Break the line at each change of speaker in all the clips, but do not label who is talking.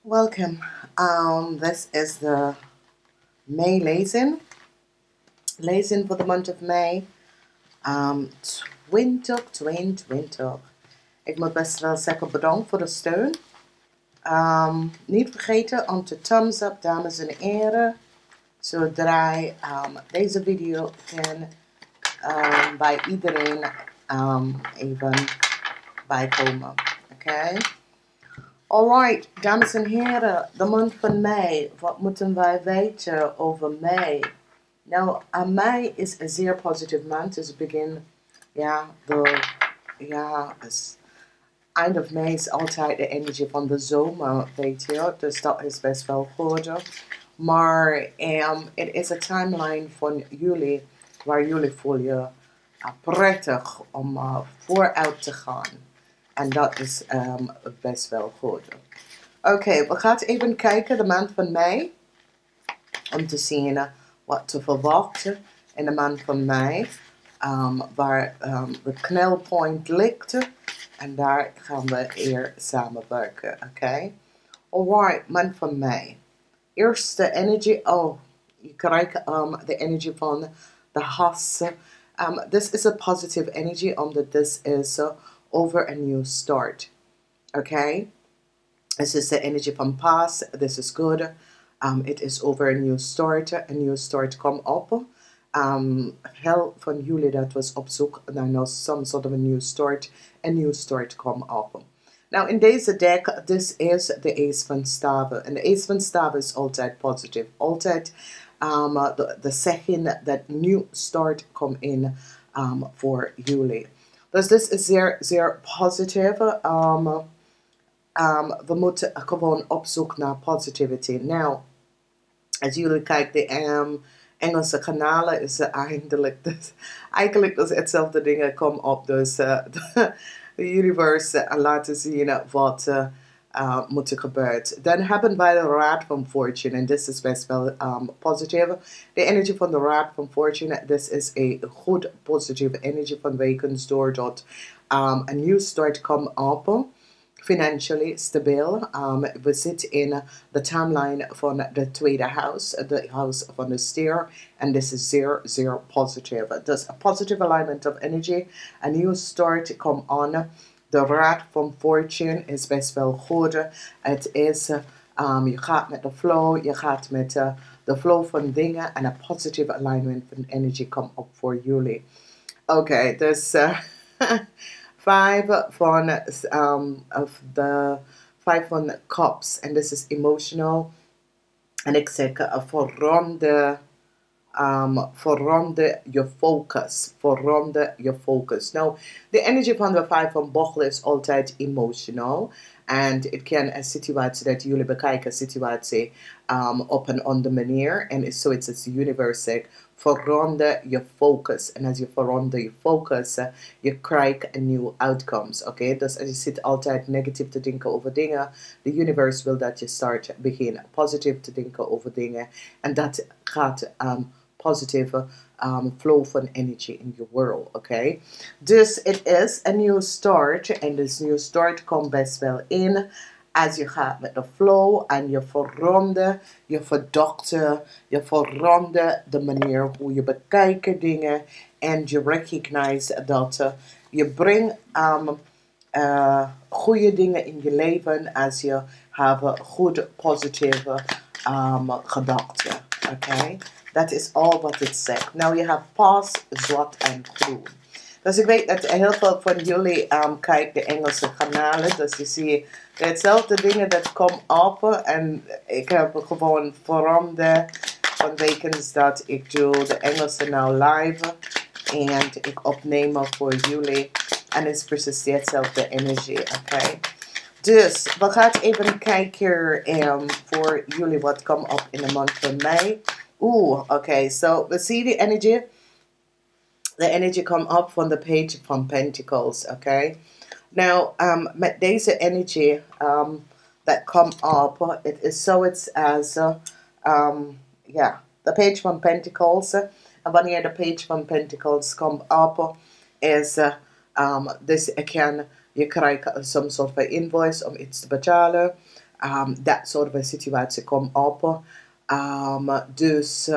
Welcome. This is the May Lezing for the month of May. 2020. Ik moet best wel zeggen bedankt voor de steun. Niet vergeten om te thumbs up, dames en heren. Zodra deze video kan bij iedereen even bijkomen. Oké? Alright, dames en heren, de maand van mei. Wat moeten wij weten over mei? Nou, mei is een zeer positieve maand. Dus het begin, eind of mei is altijd de energie van de zomer, weet je. Dus dat is best wel goed. Maar het is een timeline van jullie, waar jullie voelen prettig om vooruit te gaan. En dat is best wel goed. Oké, we gaan even kijken de maand van mei. Om te zien wat te verwachten in de maand van mei. Waar de knelpunt ligt. En daar gaan we hier samenwerken. Oké. Alright, maand van mei. Eerste energie. Oh, je krijgt de energie van de has. This is a positive energy, omdat this is over a new start. Okay? This is the energy from past. This is good. It is over a new start. A new start come up. Heel van jullie dat was op zoek naar some sort of a new start. A new start come up. Nou, in deze deck, this is the Ace van Staven. En de Ace van Staven is altijd positief. Altijd de zeggen dat new start come in voor jullie. Dus dit is zeer, zeer positief. We moeten gewoon op zoek naar positivity. Nou, als jullie kijken, de Engelse kanalen is eigenlijk dus hetzelfde dingen komen op. Dus de universe laten zien wat moet gebeuren. Dan hebben wij de Raad van Fortune. En dit is best wel positief. De energie van de Raad van Fortune. This is een goed positieve energie vanwege doordat een new start come up. Financially stabiel. We zitten in de timeline van de tweede house. De house van de stier. En this is zeer, zeer positief. Dus a positive alignment of energy. A new start come on. De Raad van Fortune is best wel goed. Het is, je gaat met de flow, je gaat met de flow van dingen en een positive alignment van energy komt op voor jullie. Oké, dus 5 van cups en this is emotional. En ik zeg verronde je focus. Verronde je focus. Nou, de energie van de 5 van bochel is altijd emotional. En het kan een situatie dat jullie bekijken, situatie op een andere manier. En zoiets als de universe zegt, verronde je focus. En als je verronde je focus, je krijgt een nieuwe outcomes. Oké? Dus als je zit altijd negatief te denken over dingen, de universe wil dat je begin positief te denken over dingen. En dat gaat positieve flow van energy in your world, oké? Dus het is een new start en this new start komt best wel in als je gaat met de flow en je verronde, je verdokte, je verronde de manier hoe je bekijkt dingen en je recognize dat je brengt goede dingen in je leven als je hebt goede positieve gedachten, oké? Dat is al wat het zegt. Nou, je hebt paars, zwart en groen. Dus ik weet dat heel veel van jullie kijken de Engelse kanalen. Dus je ziet hetzelfde dingen dat komen op. En ik heb gewoon veranderd vanwege dat ik doe de Engelse nou live. En ik opneem voor jullie. En het is precies hetzelfde energie, oké? Dus we gaan even kijken voor jullie wat komt op in de maand van mei. Okay, so we see the energy. The energy come up from the Page from Pentacles, okay? Now, met deze energy that come up, it is so it's as, the Page from Pentacles. En wanneer de Page from Pentacles come up, is this again, je krijgt some sort of invoice om iets te betalen. Dat soort of een situatie komt op. Dus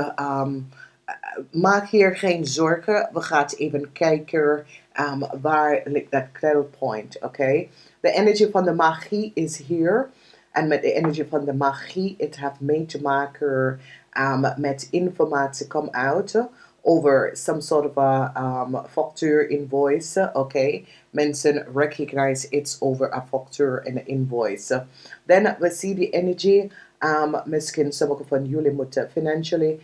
maak hier geen zorgen. We gaan even kijken waar ligt dat knelpoint. Oké. De energie van de magie is hier. En met de energie van de magie, het heeft mee te maken met informatie come uit over some sort of a factuur invoice. Oké. Mensen recognize it's over a factuur en een invoice. Dan we zien die energie. Misschien sommige van jullie moeten financially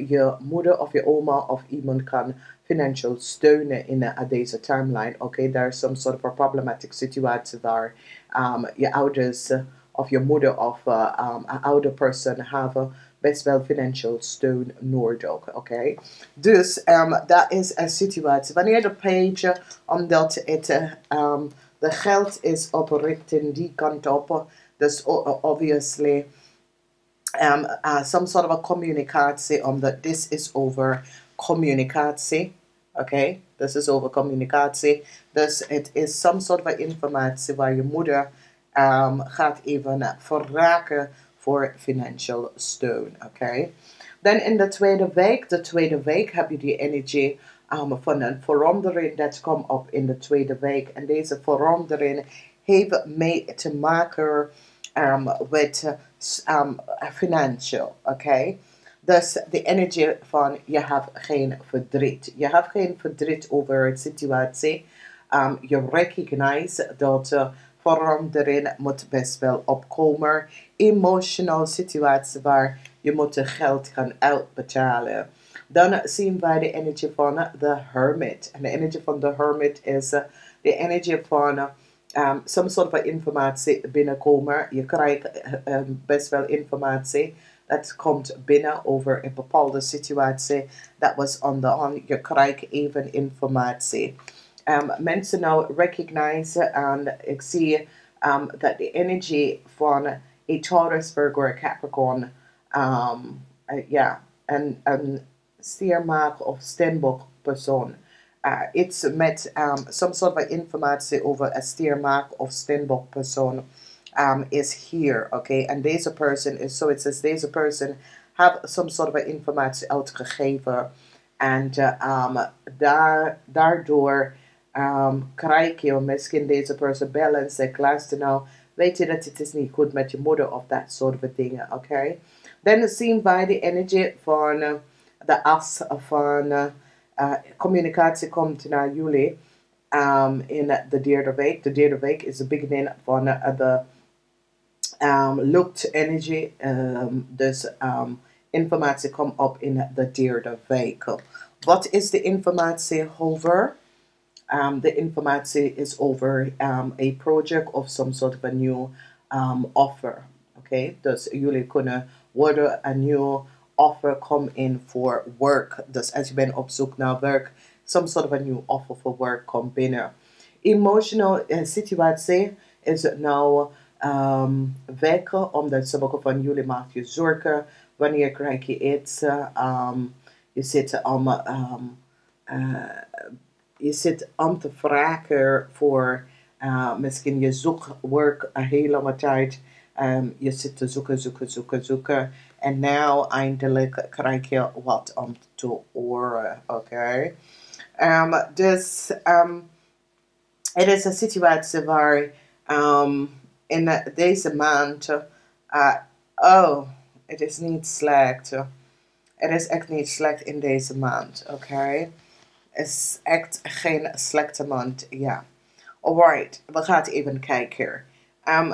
je moeder of je oma of iemand kan financieel steunen in deze timeline. Oké, daar is some sort of a problematic situatie waar je ouders of je moeder of een oude person hebben best wel financieel steun nodig. Oké, dus dat is een situatie. Wanneer de page, omdat het de geld is op richting die kant op, dus obviously some sort of a communicatie, omdat this is over communicatie. Oké, this is over communicatie. Dus het is some sort of informatie waar je moeder gaat even vragen voor financial steun. Oké. Dan in de tweede week heb je die energie van een verandering dat komt op in de tweede week. En deze verandering heeft mee te maken met financial. Oké. Dus de energie van je hebt geen verdriet. Je hebt geen verdriet over het situatie. Je recognize dat verandering moet best wel opkomen. Emotional situatie waar je moet geld gaan uitbetalen. Dan zien wij de energie van de hermit. En de energie van de hermit is de energie van some sort of informatie binnenkomen. Je krijgt best wel informatie. Dat komt binnen over een bepaalde situatie. Dat was on the hand. Je krijgt even informatie. Mensen nou recognize en ik zie dat de energie van een Taurus, Virgo, Capricorn, een stiermaak of steenbok persoon. Iets met some sort of informatie over een stiermaak of steenbok persoon is here, okay? En deze person is, so it says deze person have some sort of informatie uitgegeven en daardoor krijg je misschien deze person bellen en zegt, luister nou, weet je dat het is niet goed met je moeder of dat soort van dingen, oké? Dan zien wij de energie van de as van communicatie komt naar jullie in de derde week. De derde week is de beginning van de lucht energie. Dus informatie komt op in de derde week. Wat is de informatie over? De informatie is over a project of some sort of a new offer. Okay? Dus jullie kunnen worden een nieuw offer come in for work. Dus als je bent op zoek naar werk, some sort of a new offer for work komt binnen. Emotional situatie is het nou weken, omdat sommige van jullie maakt je zorgen. Wanneer krijg je iets? Je zit je zit om te vragen voor misschien je zoekwerk een hele lange tijd. Je zit te zoeken. En nou eindelijk krijg je wat om te horen. Oké. Dus het is een situatie waar in deze maand het is niet slecht. Het is echt niet slecht in deze maand. Oké. Is echt geen slechte maand, ja. Alright, we gaan even kijken.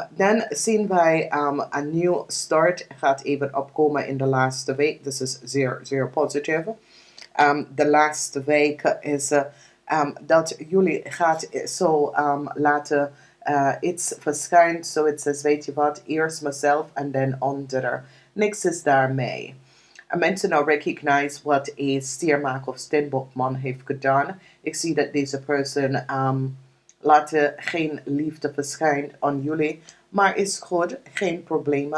Dan zien wij een nieuw start gaat even opkomen in de laatste week. Dus is zeer, zeer positief. De laatste week is dat jullie gaat zo laten iets verschijnen. So it says, weet je wat, eerst mezelf en dan anderen. Niks is daarmee. Mensen nou recognize wat een stiermaak of steenbokman heeft gedaan. Ik zie dat deze persoon laten geen liefde verschijnen aan jullie. Maar is goed, geen probleem.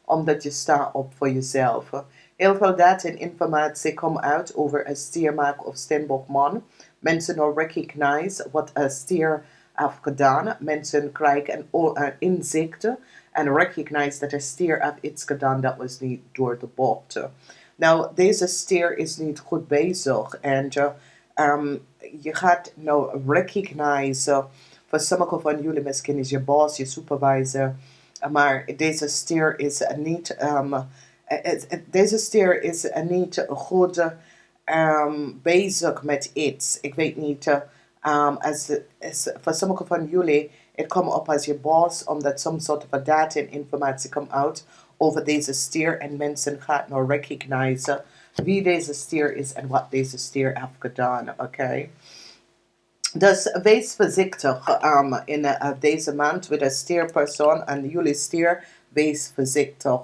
Omdat je staat op voor jezelf. Heel veel data en informatie komt uit over een stiermaak of steenbokman. Mensen nou recognize wat een stier heeft gedaan. Mensen krijgen een inzicht en recognize dat een stier heeft iets gedaan dat was niet door de bocht. Nou, deze stier is niet goed bezig en je gaat nou recognize, voor sommige van jullie misschien is je boss, je supervisor, maar deze stier is niet, deze stier is niet goed bezig met iets. Ik weet niet, voor sommige van jullie, het komt op als je boss, omdat some soort van data en informatie komt uit over deze stier en mensen gaan nou recognize wie deze stier is en wat deze stier heeft gedaan, oké? Dus wees voorzichtig in deze maand met een stierpersoon en jullie stier, wees voorzichtig.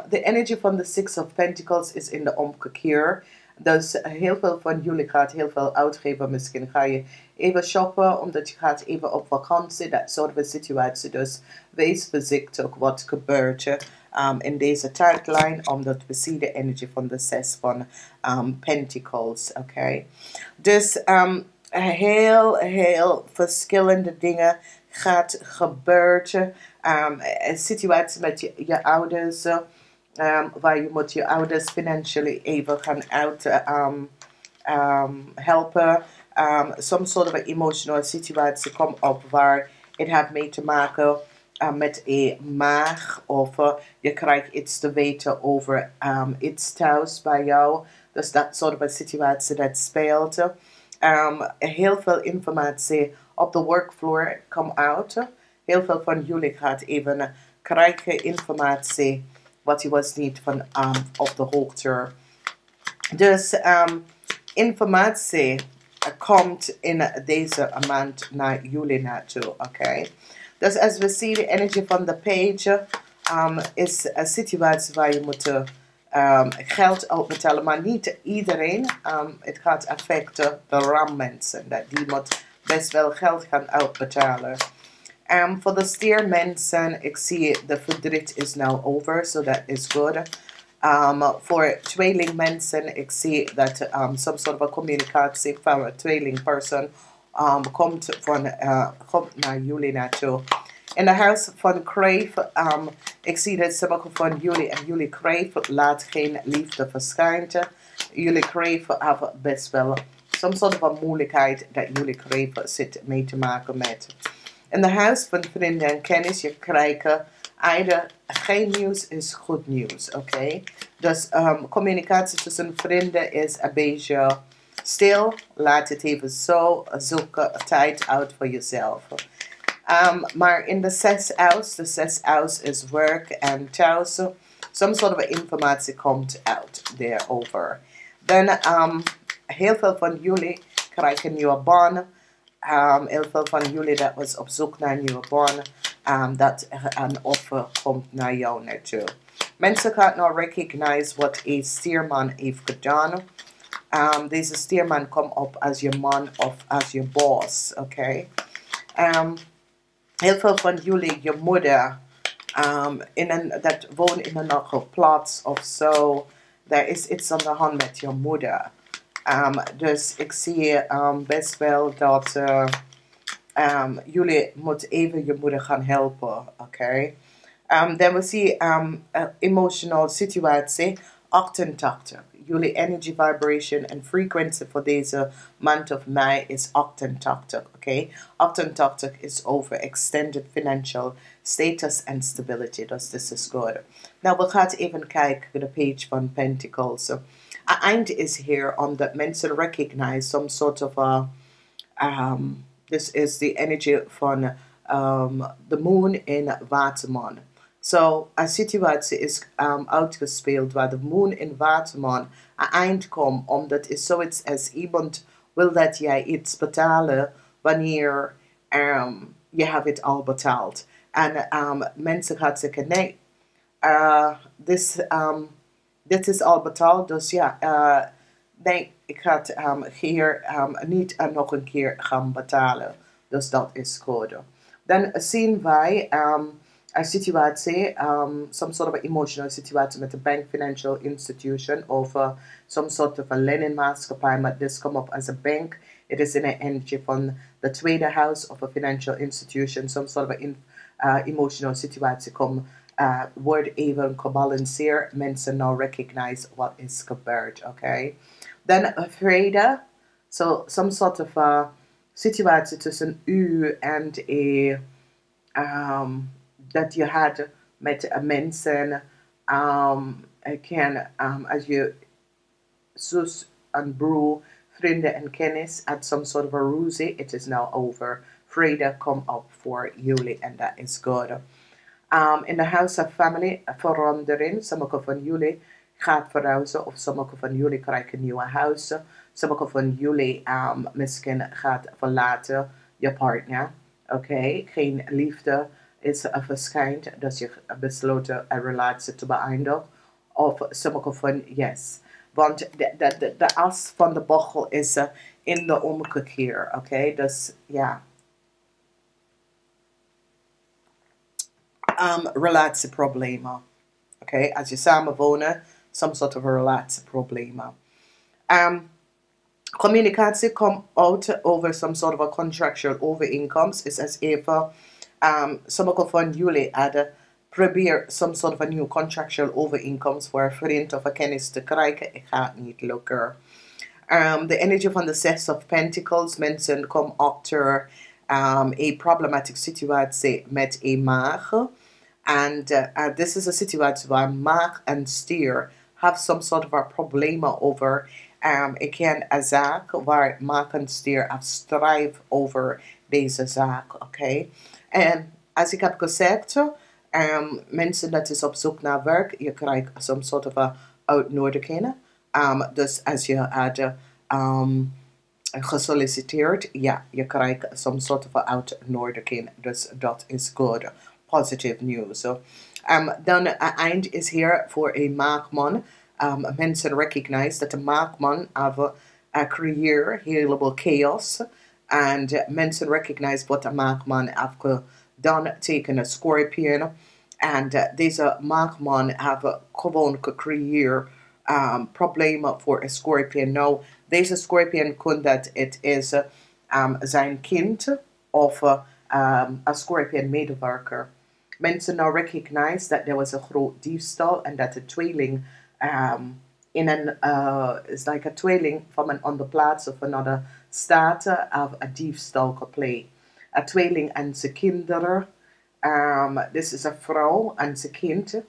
De energie van de Six of Pentacles is in de omgekeer. Dus heel veel van jullie gaat heel veel uitgeven. Misschien ga je even shoppen, omdat je gaat even op vakantie. Dat soort van situatie. Dus wees voorzichtig wat gebeurt in deze tijdlijn. Omdat we zien de energie van de Zes van Pentacles. Oké. Dus heel verschillende dingen gaat gebeuren. Een situatie met je ouders. Waar je moet je ouders financieel even gaan helpen. Some sort of emotional situatie komt op waar het heeft mee te maken met een maag of je krijgt iets te weten over iets thuis bij jou. Dus dat soort van situatie dat speelt. Heel veel informatie op de workfloor komt uit. Heel veel van jullie gaat even krijgen informatie wat je was niet van op de hoogte. Dus informatie komt in deze maand naar jullie naartoe, oké? Dus als we zien de energie van de page is een situatie waar je moet geld uitbetalen, maar niet iedereen. Het gaat affecten de rammensen, dat die moet best wel geld gaan uitbetalen. Voor de stiermensen, ik zie de verdriet is nu over, so that is good. Voor tweelingmensen, ik zie dat some sort of communicatie van een tweelingperson komt naar jullie naartoe. In de huis van Crave, ik zie dat sommige van jullie en jullie Crave laat geen liefde verschijnen. Jullie Crave hebben best wel some sort of moeilijkheid dat jullie Crave zit mee te maken met. In de huis van vrienden en kennis, je krijgt geen nieuws is goed nieuws, oké? Dus communicatie tussen vrienden is een beetje stil. Laat het even zo zoeken, tijd uit voor jezelf. Maar in de zes house is werk en thuis. Some sort of informatie komt uit daarover. Dan heel veel van jullie krijgen een nieuwe baan. Heel veel van jullie dat was op zoek naar een nieuwe baan. Dat een offer komt naar jou naartoe. Mensen gaan nou recognize wat een stierman heeft gedaan. Deze stierman komt op als je man of als je boss, oké? Heel veel van jullie, je moeder, dat woont in een andere plaats of zo. Er is iets aan de hand met je moeder. Dus ik zie best wel dat jullie moeten even je moeder gaan helpen, oké? Dan we zien emotional situatie 88. Jullie energy vibration en frequency voor deze maand of mei is 88, oké? 88 is over extended financial status and stability, dus this is good. Nou, we gaan even kijken naar de page van Pentacles. Een eind is hier omdat mensen recognize some sort of this is the energy van the moon in Waterman. So, een situatie is uitgespeeld waar de moon in Waterman een eind komt, omdat is zoiets als iemand wil dat jij iets betalen wanneer je hebt het al betaald. En mensen gaan zeggen, nee, dit is al betaald, dus ja, nee, ik ga het hier niet nog een keer gaan betalen. Dus dat is goed. Dan zien wij een situatie, some sort of emotional situatie met een bank financial institution of some sort of een leningmaatschappij, maar dit komt op als een bank. Het is in een energy van de tweede house of a financial institution, some sort of emotional situatie wordt even gebalanceerd. Mensen nou recognize wat is gebeurd, oké? Dan vrede. So some sort of situatie tussen u en dat je had met mensen. Als je zus en broer, vrienden en kennis had some sort of a ruzie, it is now over. Vrede come up for jullie and that is good. In the house of family, verandering. Sommige van jullie gaat verhuizen of sommige van jullie krijgen een nieuwe huis. Sommige van jullie misschien gaat verlaten je partner. Oké, geen liefde is verschijnt, dus je besloten een relatie te beëindigen. Of sommige van, yes. Want de as van de bochel is in de omgekeer. Oké, dus ja. Relatieproblemen. Oké, als je samen wonen, some sort of relatieproblemen. Communicatie komt out over some sort of a contractual overeenkomst. Is als even sommige van jullie hadden probeer some sort of a new contractual overeenkomst voor een vriend of een kennis te krijgen. Het gaat niet lukken. The energy van de Six of Pentacles. Mensen komen achter a problematic situatie met een maag. And this is a situation waar maag en stier have some sort of a problemen over. Ik ken een zaak waar maag en stier have strive over deze zaak. Oké. En als ik heb gezegd, mensen dat is op zoek naar werk, je krijgt some sort of a uitnodiging. Dus als je had gesolliciteerd, ja, je krijgt some sort of a uitnodiging. Dus dat is good. Positive news. Dan eind is hier voor een maagman. Mensen recognize dat de maagman creëert heleboel chaos. En mensen recognize wat de maagman heeft gedaan tegen een scorpion. En deze maagman heeft gewoon gecreëerd problemen voor een scorpion. Nou, deze scorpion kon dat het is zijn kind of een scorpion medewerker. Mensen now recognize that there was a groot diefstal and that a tweeling is like a tweeling from an on the plaats of another staat have a diefstal gepleegd. A tweeling en zijn kinderen, this is a vrouw en zijn kind,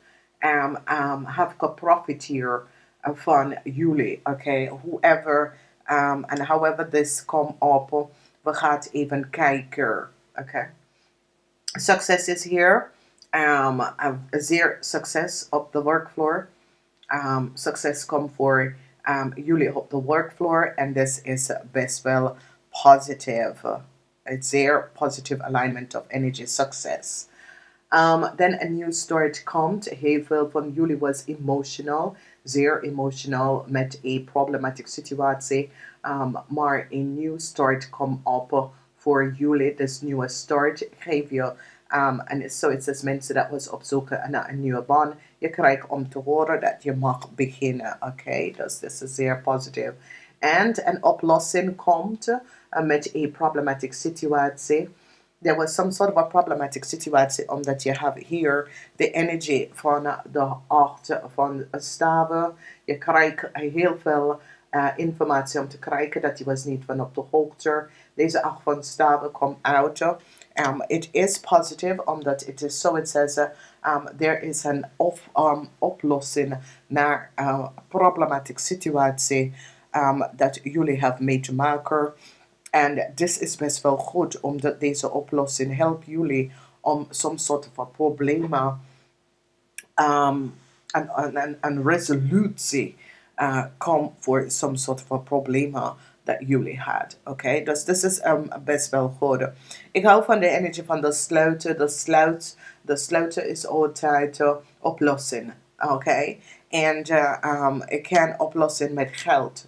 have geprofiteerd van jullie, okay? Whoever and however this come up, we gaan even kijken, okay? Success is here. Zeer succes op de workfloor. Succes komt voor jullie op de workfloor. En this is best wel positive. It's zeer positive alignment of energy success. Then a new start komt. Heel veel van jullie was emotional. Zeer emotional met een problematic situatie. Maar een new start komt op voor jullie. Dus nieuwe start geef je. En zo is het mensen dat was op zoek naar een nieuwe baan. Je krijgt om te horen dat je mag beginnen. Oké, dus dit is zeer positief. En een oplossing komt met een problematic situatie. There was some sort of a problematic situatie omdat je have here the energy van de acht van staven. Je krijgt heel veel informatie om te krijgen dat je was niet van op de hoogte. Deze acht van staven komt uit. It is positive omdat it is so it says there is an oplossing naar problematic situatie dat jullie have mee te maken. En this is best wel goed omdat deze oplossing helpt jullie om some sort of a problemen een resolutie come for some sort of a problemen dat jullie had. Oké, dus this is best wel goed. Ik hou van de energie van de sluiten. De sluiten is altijd oplossing. Oké, en ik kan oplossen met geld.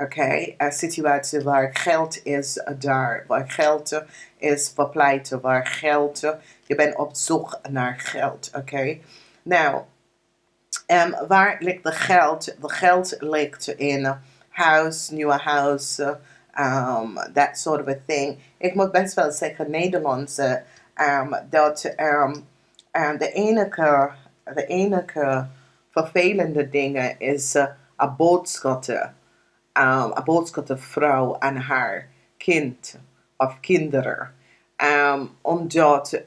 Oké, een situatie waar geld is daar, waar geld is verpleiten, waar geld, je bent op zoek naar geld. Oké, nou, waar ligt de geld? De geld ligt in house, nieuwe house, that sort of a thing. Ik moet best wel zeggen, Nederlandse Dat de enige vervelende dingen is een boodschappenvrouw en haar kind of kinderen. Omdat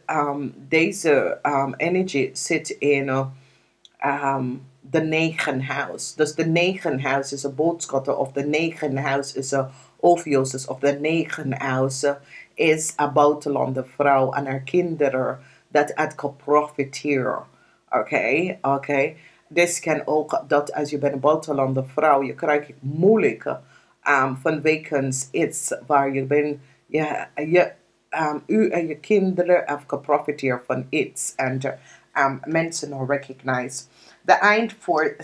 deze energie zit in de negenhuis. Dus de negenhuis is een boodschapper of de negenhuis is een Ophiusus of de negenhuis is een buitenlandse vrouw en haar kinderen dat het kan profiteren. Oké. Dit kan ook dat als je bent een buitenlandse vrouw, je krijgt het moeilijk vanwege iets waar je bent, u en je kinderen hebben geprofiteerd van iets en mensen recognize. The eind for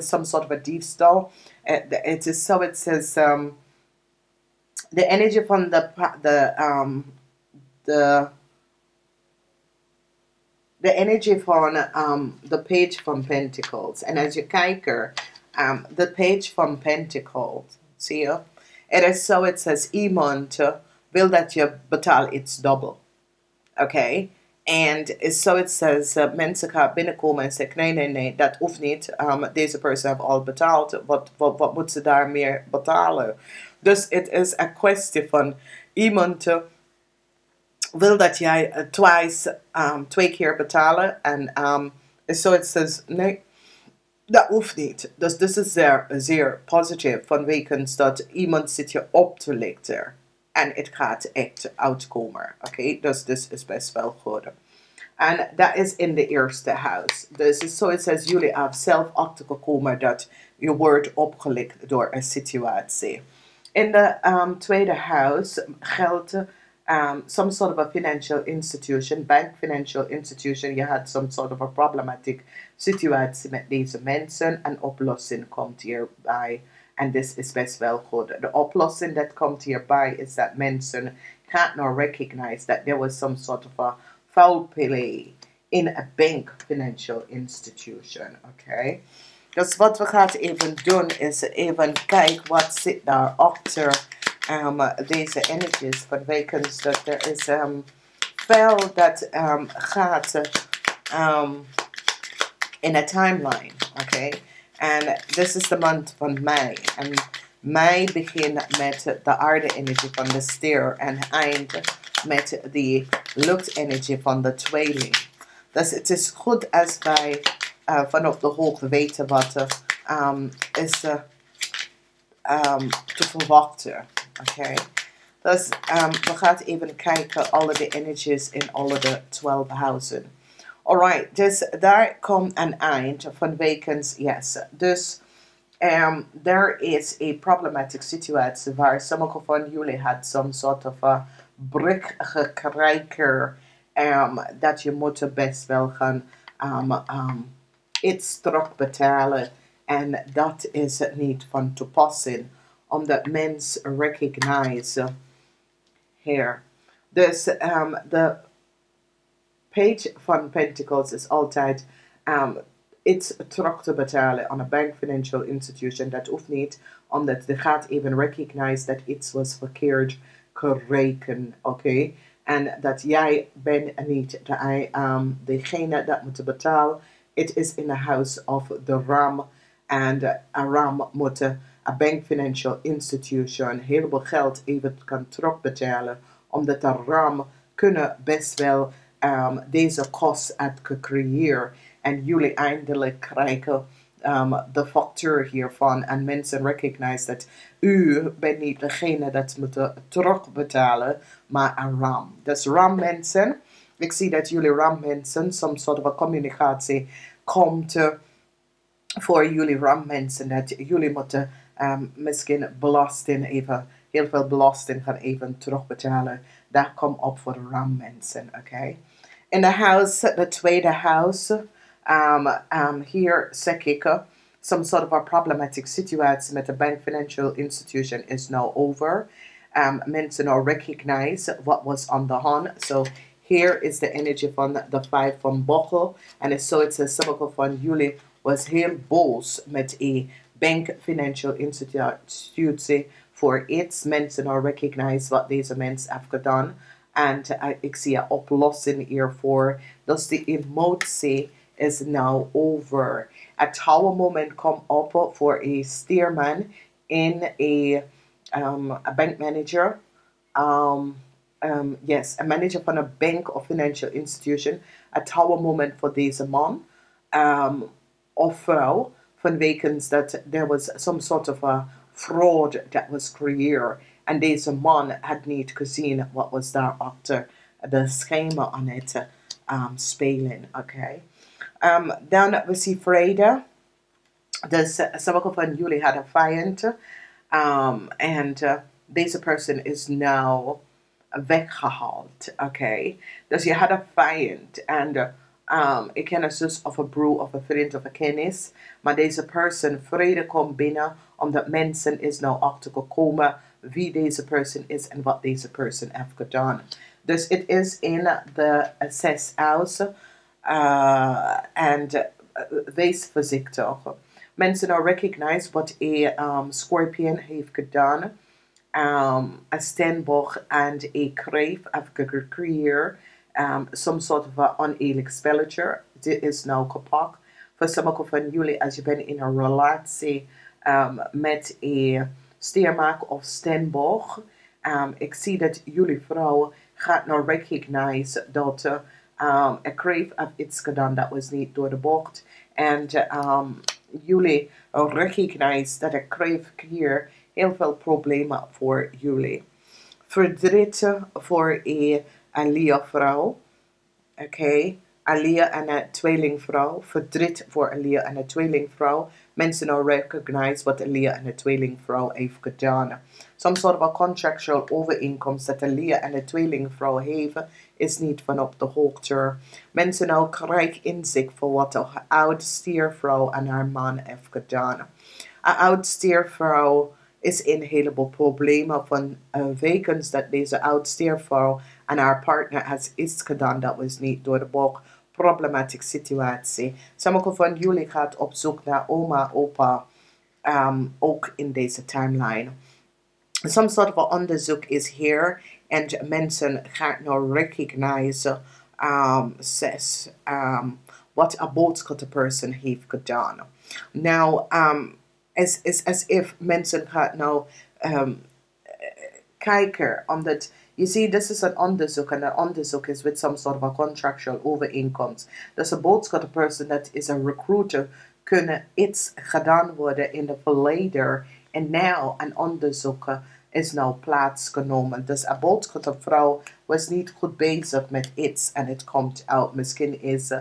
some sort of a diefstal. It is so it says the energy from the energy van the page from Pentacles. En als je kijkt the page from Pentacles, zie je? It is so it says iemand wil dat je betaalt iets dubbel. Oké? And so it says, mensen gaan binnenkomen en zeggen, nee, dat hoeft niet. Deze persoon heeft al betaald. Wat moet ze daar meer betalen? Dus het is een kwestie van iemand wil dat jij twee keer betalen. En so it says, nee, dat hoeft niet. Dus dit is zeer positief vanwege dat iemand zit je op te lichten. En het gaat echt uitkomen. Oké, dus dit is best wel goed. En dat is in de eerste huis. Dus zo het says, jullie hebben zelf achtergekomen dat je wordt opgelicht door een situatie. In de tweede huis geldt some sort of a financial institution, bank financial institution. Je had some sort of a problematic situatie met deze mensen. Een oplossing komt hierbij. En dit is best wel goed. De oplossing dat komt hierbij is dat mensen can't now recognize that there was some sort of a foul play in a bank financial institution. Oké. Dus wat we gaan even doen is even kijken wat zit daar achter deze energies. Vanwege dat er is veel dat gaat in a timeline. Oké. En this is de maand van mei. En mei begint met de aarde-energie van de stier en eind met de luchtenergie van de tweeling. Dus het is goed als wij vanaf de hoogte weten wat is te verwachten. Oké. Dus we gaan even kijken alle de energies in alle de 12 huizen. Alright, dus daar komt een eind vanwege, yes. Dus there is a problematic situatie waar sommige van jullie had some sort of a brik gekregen dat je moet best wel gaan iets terugbetalen en dat is niet van toepassing omdat mensen recognize hier. Dus de page van Pentacles is altijd iets terug te betalen aan een bank financial institution. Dat hoeft niet, omdat de gaat even recognize dat iets was verkeerd gerekend. Oké? En dat jij bent niet degene dat moet betalen. Het is in the house of the ram. En een ram moet een bank financial institution heel veel geld even kan terugbetalen. Omdat de ram kunnen best wel deze kost heeft gecreëerd. En jullie eindelijk krijgen de factuur hiervan. En mensen recognize dat u bent niet degene dat moet terugbetalen, maar een ram. Dus ram mensen. Ik zie dat jullie ram mensen, some sort of a communicatie komt voor jullie ram mensen. Dat jullie moeten misschien belasting even, heel veel belasting gaan even terugbetalen. Dat komt op voor de ram mensen, oké? In de house, de tweede house, hier zeg ik, some sort of a problematic situatie met de bank financial institution is now over. Mensen now recognize what was on the hand. So here is the energy van de 5 van Bochel. En het zo, het is sommige van jullie was heel boos met een bank financial institutie voor iets. Mensen now recognize wat deze mensen hebben gedaan. En ik zie een oplossing hiervoor. Dus de emotie is now over. Het trouwe moment komt op voor een stuurman in een bankmanager. Yes, een manager van een bank of financial institution. Het trouwe moment voor deze man of vrouw. Vanwege dat there was some sort of a fraud that was created. En deze man had niet gezien wat was daar achter de schema aan het spelen. Okay. Dan we zien vrede. Dus sommige van jullie hadden een vijand. En deze persoon is now weggehaald. Okay. Dus je had een vijand. En ik ken een zus of een broer of een vriend of een kennis. Maar deze persoon, vrede komt binnen omdat mensen is nou achtergekomen wie deze persoon is en wat deze persoon heeft gedaan. Dus het is in de zes house. En wees voorzichtig. Mensen nou recognize wat een scorpion heeft gedaan. Een steenbok en een kreef heeft gecreëerd. Some sort of a oneerlijk spelletje. Dit is nou kapot. Voor sommige van jullie, als je bent in een relatie met een stiermaak of steenbok. Ik zie dat jullie vrouw gaat nou recognize dat een kreef heeft iets gedaan dat was niet door de bocht. En jullie recognize dat een kreef hier heel veel problemen voor jullie. Verdriet voor een Alia-vrouw. Oké. Alia en een tweelingvrouw. Verdriet voor Alia en een tweelingvrouw. Mensen nou recognize wat Alia en een tweelingvrouw heeft gedaan. Some sort of a contractual overeenkomst dat Alia en een tweelingvrouw heeft, is niet van op de hoogte. Mensen nou krijgen inzicht voor wat de oude stiervrouw en haar man heeft gedaan. Een oude stiervrouw is in een heleboel problemen van wegens dat deze oud stiervrouw en haar partner has iets gedaan dat was niet door de bocht. Problematische situatie. Sommige van jullie gaat op zoek naar oma, opa, ook in deze timeline. Some sort of onderzoek is here en mensen gaan nou recognize wat een boodschap de persoon heeft gedaan. Nou, it's as if mensen gaan nou kijken, omdat je ziet, this is een onderzoek en een onderzoek is with some sort of a contractual overeenkomst. Dus een boodschap de persoon dat is een recruiter kunnen iets gedaan worden in de verleden en nou een onderzoek is nou plaatsgenomen. Dus een boodschap de vrouw was niet goed bezig met iets en het komt uit. Misschien is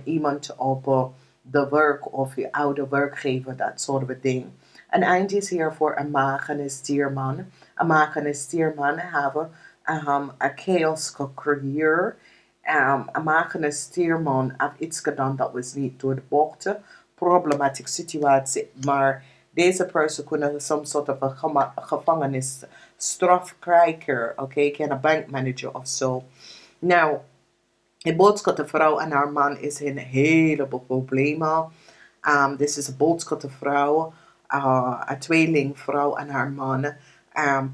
iemand op de werk of je oude werkgever, dat soort of ding. Een eind is hier voor een maag en een stierman. Een maag en een stierman hebben een chaos gecreëerd. Een maag en een stierman heeft iets gedaan dat was niet door de bocht. Problematische situatie, maar deze persoon kunnen some sort of een gevangenisstraf krijgen. Oké, ken een bankmanager of zo. Nou, de boodschap de vrouw en haar man is een heleboel problemen. Dit is een boodschap de vrouw, een tweelingvrouw en haar man.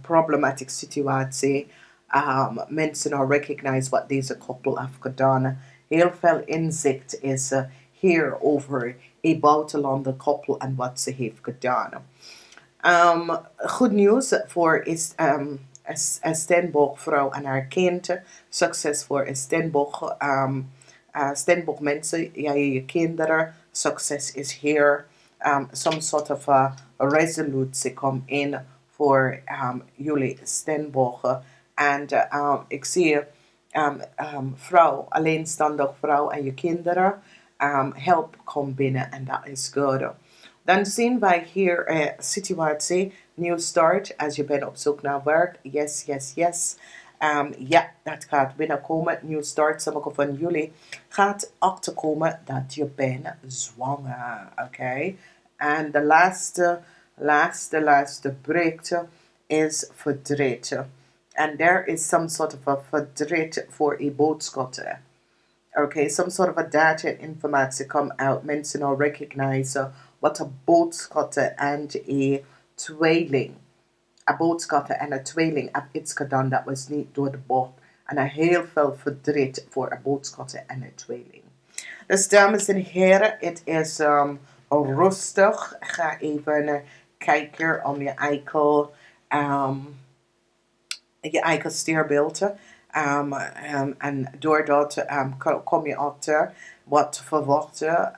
Problematische situatie. Mensen nou recognize wat deze koppel heeft gedaan. Heel veel inzicht is hier over een buitenlandse koppel en wat ze heeft gedaan. Goed nieuws voor is een steenbokvrouw en haar kind. Succes voor een steenbok mensen, ja, je kinderen. Succes is hier. Some sort of a resolutie komt in voor jullie steenbokken. En ik zie vrouw, alleenstandig vrouw en je kinderen. Help komt binnen en dat is goed. Dan zien wij hier een situatie, new start, als je bent op zoek naar werk. Yes, yes, yes. Ja, dat gaat binnenkomen. New start, sommige van jullie gaat achterkomen dat je bent zwanger. Oké. En de laatste bericht is verdriet. And there is some sort of a verdriet voor een boodschap. Okay, some sort of a data and informatie come out. Mensen al recognize wat een boodschap en een tweeling. Een boodschap en een tweeling heeft iets gedaan dat was niet door de bocht. En heel veel verdriet voor een boodschatten en een tweeling. Dus dames en heren, het is rustig. Ga even kijken om je eigen sterbeeld. En doordat kom je achter wat te verwachten.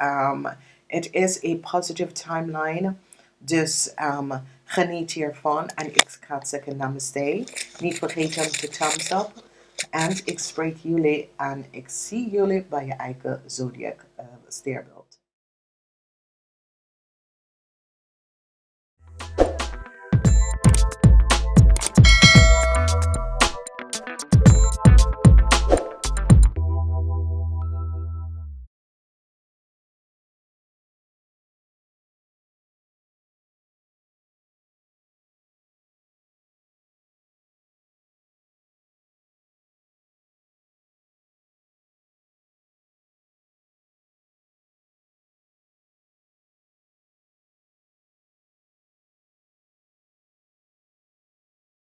Het is een positive timeline. Dus geniet hiervan. En ik ga zeggen namaste. Niet vergeten om te thumbs up. En ik spreek jullie en ik zie jullie bij je eigen zodiac sterbeeld.